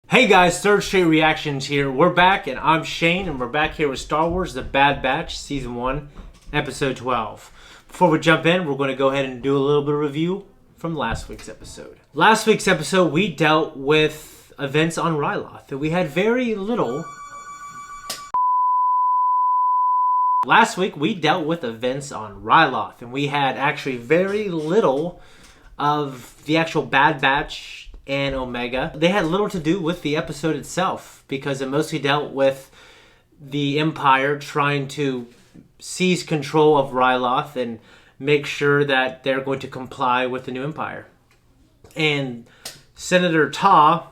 Hey guys, Third Straight Reactions here. We're back, and I'm Shane, and we're back here with Star Wars The Bad Batch, Season 1, Episode 12. Before we jump in, we're going to go ahead and do a little bit of review from last week's episode. Last week's episode, we dealt with events on Ryloth, and we had very little... Last week, we dealt with events on Ryloth, and we had actually very little of the actual Bad Batch and Omega. They had little to do with the episode itself because it mostly dealt with the Empire trying to seize control of Ryloth and make sure that they're going to comply with the new Empire. And Senator Ta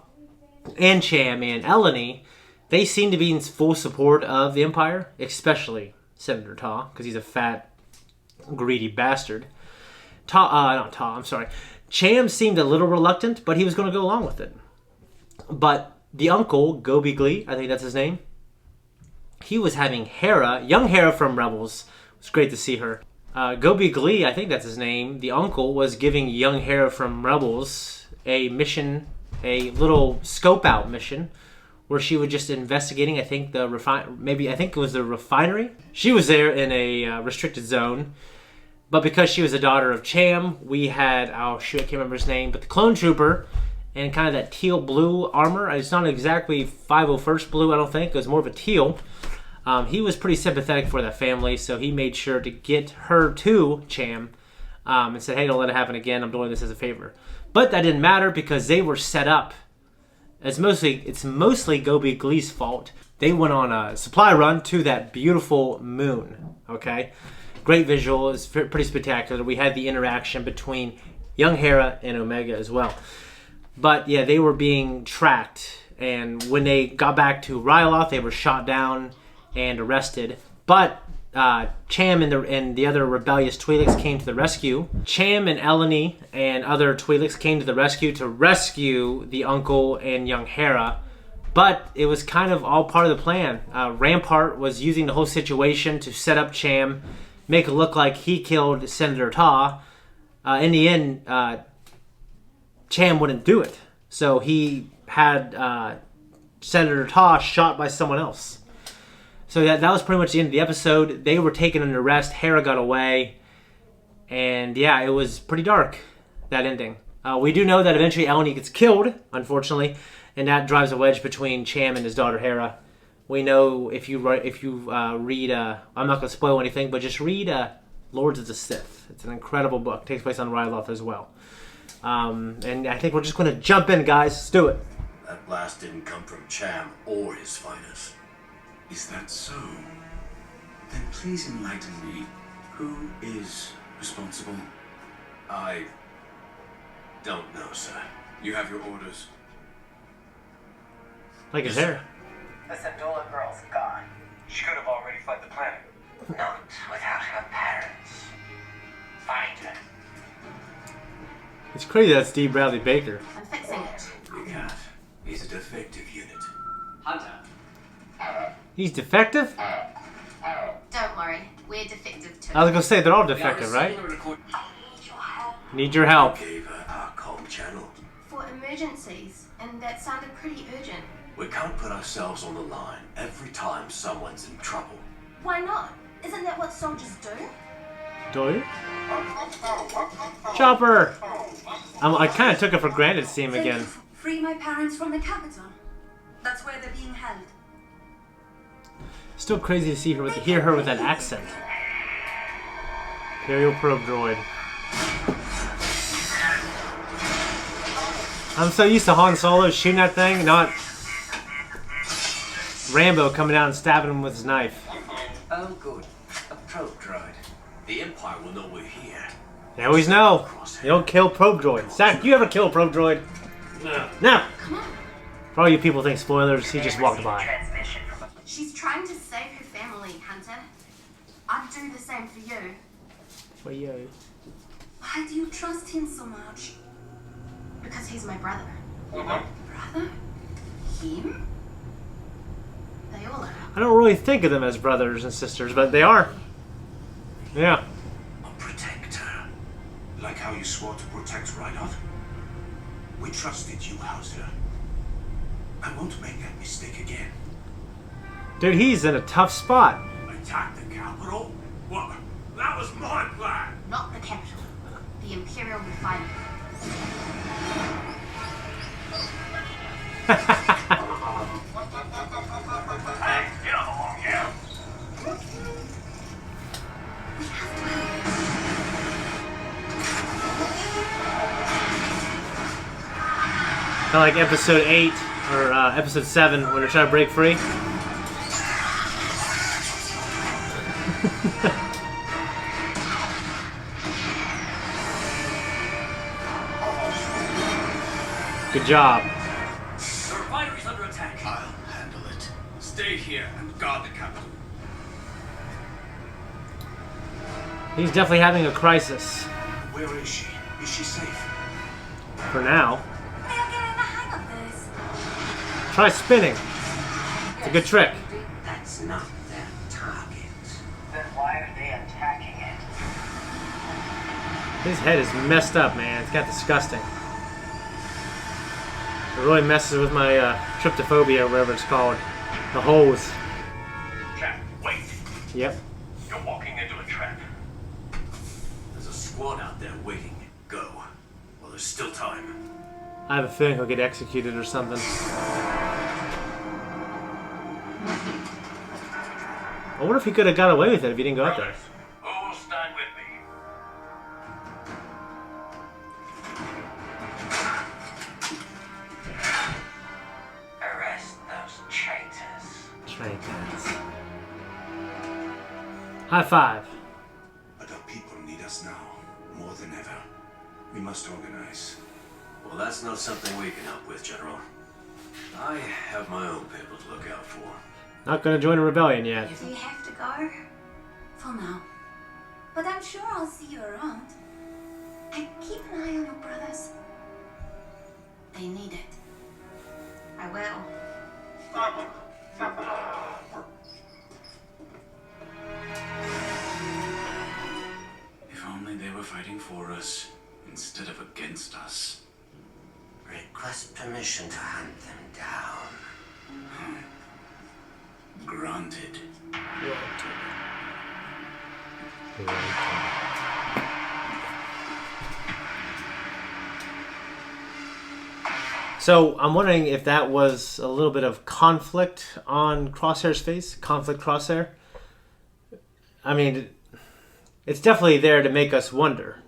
and Cham and Eleni, they seem to be in full support of the Empire, especially Senator Ta, because he's a fat, greedy bastard. Cham seemed a little reluctant, but he was going to go along with it. But the uncle, Gobi Glee, I think that's his name, he was having Hera, young Hera from Rebels. It was great to see her. Gobi Glee, I think that's his name, the uncle was giving young Hera from Rebels a mission, a little scope-out mission, where she was just investigating, I think it was the refinery. She was there in a restricted zone. But because she was a daughter of Cham, we had, I can't remember his name, but the clone trooper and kind of that teal blue armor. It's not exactly 501st blue, I don't think. It was more of a teal. He was pretty sympathetic for that family, so he made sure to get her to Cham and said, hey, don't let it happen again. I'm doing this as a favor. But that didn't matter because they were set up. It's mostly Gobi Glee's fault. They went on a supply run to that beautiful moon, okay? Great visual, it's pretty spectacular. We had the interaction between young Hera and Omega as well. But yeah, they were being tracked, and when they got back to Ryloth, they were shot down and arrested. But Cham and the other rebellious Twi'leks came to the rescue. Cham and Eleni and other Twi'leks came to the rescue to rescue the uncle and young Hera. But it was kind of all part of the plan. Rampart was using the whole situation to set up Cham, make it look like he killed Senator Ta. In the end, Cham wouldn't do it. So he had Senator Ta shot by someone else. So that was pretty much the end of the episode. They were taken under arrest. Hera got away. And yeah, it was pretty dark, that ending. We do know that eventually Eleni gets killed, unfortunately. And that drives a wedge between Cham and his daughter Hera. We know if you read, I'm not going to spoil anything, but just read Lords of the Sith. It's an incredible book. It takes place on Ryloth as well. And I think we're just going to jump in, guys. Let's do it. That blast didn't come from Cham or his fighters. Is that so? Then please enlighten me. Who is responsible? I don't know, sir. You have your orders. Like his hair. The Syndulla girl's gone. She could have already fled the planet. Not without her parents. Find her. It's crazy that's Steve Bradley Baker. I'm fixing it. You can't. He's a defective unit. Hunter. He's defective? Don't worry, we're defective too. I was going to say, they're all defective, right? Need your help. Gave her our comm channel. For emergencies, and that sounded pretty urgent. We can't put ourselves on the line every time someone's in trouble. Why not? Isn't that what soldiers do? Do you? Chopper! I kind of took it for granted to see him again. Free my parents from the capital. That's where they're being held. Still crazy to hear her with that accent. Imperial probe droid. I'm so used to Han Solo shooting that thing, not Rambo coming out and stabbing him with his knife. Oh, good. A probe droid. The Empire will know we're here. They always know. You don't kill probe droids. Zach, you ever kill a probe droid? No. No. For all you people think spoilers, he just walked by. She's trying to save her family, Hunter. I'd do the same for you. For you. Why do you trust him so much? Because he's my brother. Brother? Him? They all are. I don't really think of them as brothers and sisters, but they are. Yeah. A protector. Like how you swore to protect Ryloth? We trusted you, Hauser. I won't make that mistake again. Dude, he's in a tough spot. Attack the capital? What? That was my plan! Not the capital. The Imperial refinery. Hey, get on along here. Kind of like episode 8 or episode 7 when they're trying to break free. Good job. The refinery's under attack. I'll handle it. Stay here and guard the capital. He's definitely having a crisis. Where is she? Is she safe? For now. They are getting the hang of this. Try spinning. It's a good trick. That's not their target. Then why are they attacking it? His head is messed up, man. It's got disgusting. It really messes with my tryptophobia or whatever it's called. The holes. Jack, wait. Yep. You're walking into a trap. There's a squad out there waiting. Go. Well, there's still time. I have a feeling he'll get executed or something. I wonder if he could have got away with it if he didn't go out there. Brothers, who will stand with me? Arrest those traitors. Traitors. High five. But our people need us now, more than ever. We must organize. Well, that's not something we can help with, General. I have my own people to look out for. Not gonna join a rebellion yet. Do you have to go? For now. But I'm sure I'll see you around. And keep an eye on your brothers. They need it. I will. If only they were fighting for us, instead of against us. Request permission to hunt them down. Granted. So I'm wondering if that was a little bit of conflict on Crosshair's face. Conflict Crosshair. I mean, it's definitely there to make us wonder.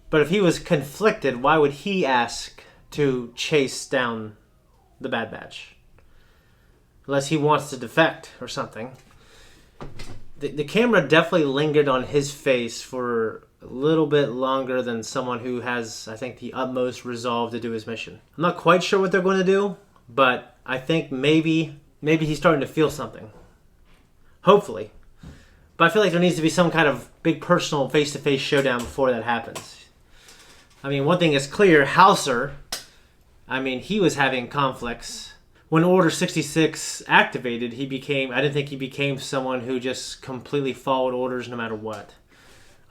But if he was conflicted, why would he ask to chase down the Bad Batch? Unless he wants to defect or something. The camera definitely lingered on his face for a little bit longer than someone who has, I think, the utmost resolve to do his mission. I'm not quite sure what they're going to do, but I think maybe he's starting to feel something. Hopefully. But I feel like there needs to be some kind of big personal face-to-face showdown before that happens. I mean, one thing is clear, Hauser, I mean, he was having conflicts. When Order 66 activated, I didn't think he became someone who just completely followed orders no matter what.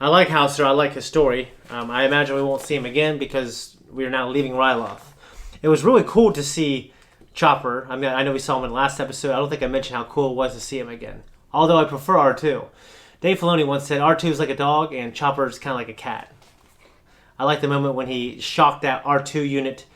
I like Hauser, I like his story. I imagine we won't see him again because we are now leaving Ryloth. It was really cool to see Chopper. I mean, I know we saw him in the last episode. I don't think I mentioned how cool it was to see him again. Although I prefer R2. Dave Filoni once said R2 is like a dog and Chopper is kind of like a cat. I like the moment when he shocked that R2 unit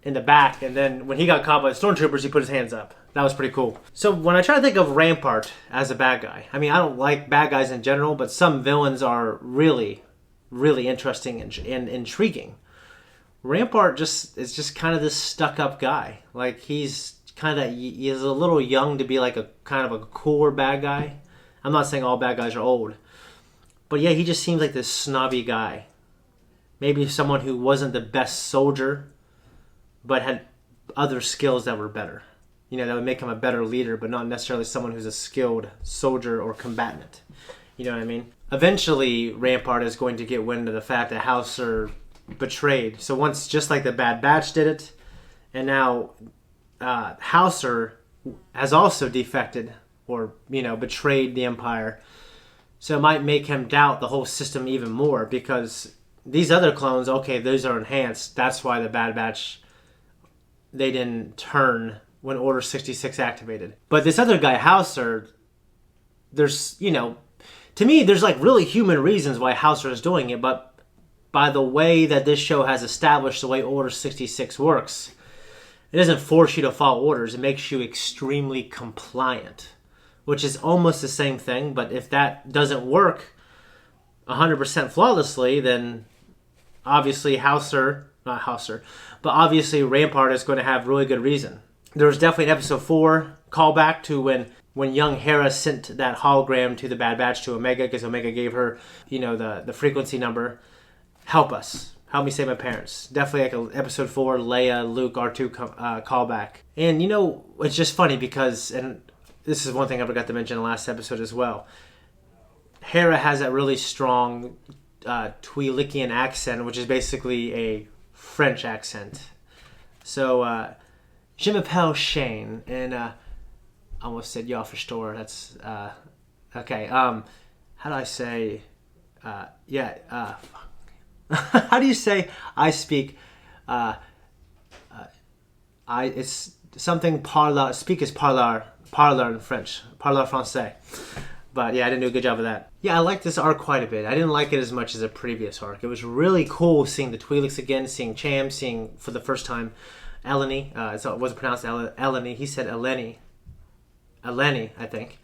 in the back, and then when he got caught by the stormtroopers, he put his hands up. That was pretty cool. So when I try to think of Rampart as a bad guy, I mean, I don't like bad guys in general, but some villains are really, really interesting and intriguing. Rampart is just kind of this stuck-up guy. Like, he's a little young to be like a kind of a cooler bad guy. I'm not saying all bad guys are old. But yeah, he just seems like this snobby guy. Maybe someone who wasn't the best soldier, but had other skills that were better. You know, that would make him a better leader, but not necessarily someone who's a skilled soldier or combatant. You know what I mean? Eventually, Rampart is going to get wind of the fact that Hauser betrayed. So once, just like the Bad Batch did it, and now Hauser has also defected or, betrayed the Empire. So it might make him doubt the whole system even more, because these other clones, okay, those are enhanced. That's why the Bad Batch, they didn't turn when Order 66 activated. But this other guy, Hauser, there's, you know, to me, there's like really human reasons why Hauser is doing it, but by the way that this show has established the way Order 66 works, it doesn't force you to follow orders. It makes you extremely compliant, which is almost the same thing. But if that doesn't work 100% flawlessly, then obviously obviously Rampart is going to have really good reason. There was definitely an episode 4 callback to when young Hera sent that hologram to the Bad Batch to Omega, because Omega gave her, you know, the frequency number. Help me save my parents. Definitely like episode 4 Leia, Luke, R2 callback. And you know, it's just funny because, and this is one thing I forgot to mention in the last episode as well, Hera has that really strong Twi'lecian accent, which is basically a French accent. So, je m'appelle Shane, and I almost said "Ja verstehe." That's okay. How do I say? How do you say I speak? It's something parler. Speak is parler in French. Parler français. But yeah, I didn't do a good job of that. Yeah, I like this arc quite a bit. I didn't like it as much as a previous arc. It was really cool seeing the Twi'leks again, seeing Cham, seeing for the first time Eleni. It wasn't pronounced Eleni. He said Eleni, I think,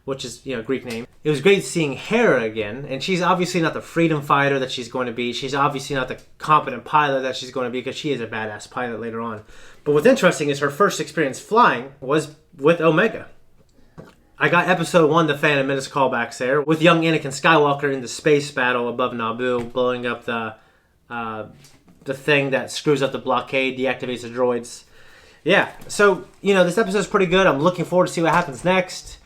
which is, you know, Greek name. It was great seeing Hera again, and she's obviously not the freedom fighter that she's going to be. She's obviously not the competent pilot that she's going to be, because she is a badass pilot later on. But what's interesting is her first experience flying was with Omega. I got episode 1, the Phantom Menace callbacks there, with young Anakin Skywalker in the space battle above Naboo, blowing up the thing that screws up the blockade, deactivates the droids. Yeah, so, you know, this episode's pretty good. I'm looking forward to see what happens next.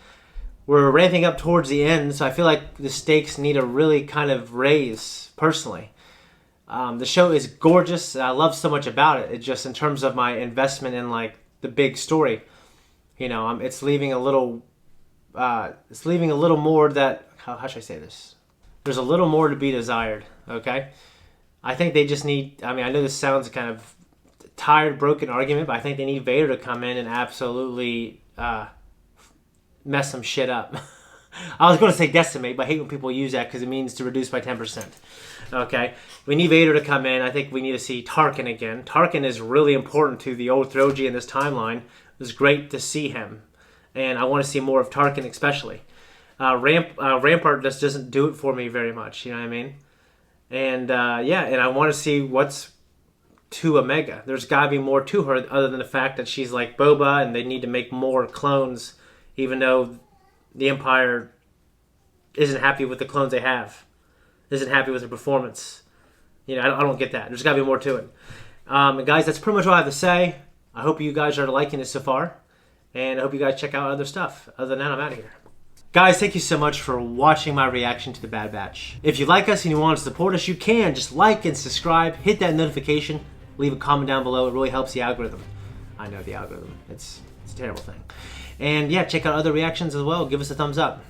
We're ramping up towards the end, so I feel like the stakes need to really kind of raise, personally. The show is gorgeous, and I love so much about it. It's just in terms of my investment in, like, the big story. You know, it's leaving a little more that, how should I say this? There's a little more to be desired, okay? I think they just need, I mean, I know this sounds kind of tired, broken argument, but I think they need Vader to come in and absolutely mess some shit up. I was going to say decimate, but I hate when people use that because it means to reduce by 10%. Okay? We need Vader to come in. I think we need to see Tarkin again. Tarkin is really important to the old trilogy in this timeline. It was great to see him. And I want to see more of Tarkin especially. Rampart just doesn't do it for me very much, you know what I mean? And and I want to see what's to Omega. There's got to be more to her other than the fact that she's like Boba and they need to make more clones, even though the Empire isn't happy with the clones they have, isn't happy with their performance. You know, I don't get that. There's got to be more to it. And guys, that's pretty much all I have to say. I hope you guys are liking it so far. And I hope you guys check out other stuff. Other than that, I'm out of here. Guys, thank you so much for watching my reaction to The Bad Batch. If you like us and you want to support us, you can. Just like and subscribe. Hit that notification. Leave a comment down below. It really helps the algorithm. I know the algorithm. It's a terrible thing. And yeah, check out other reactions as well. Give us a thumbs up.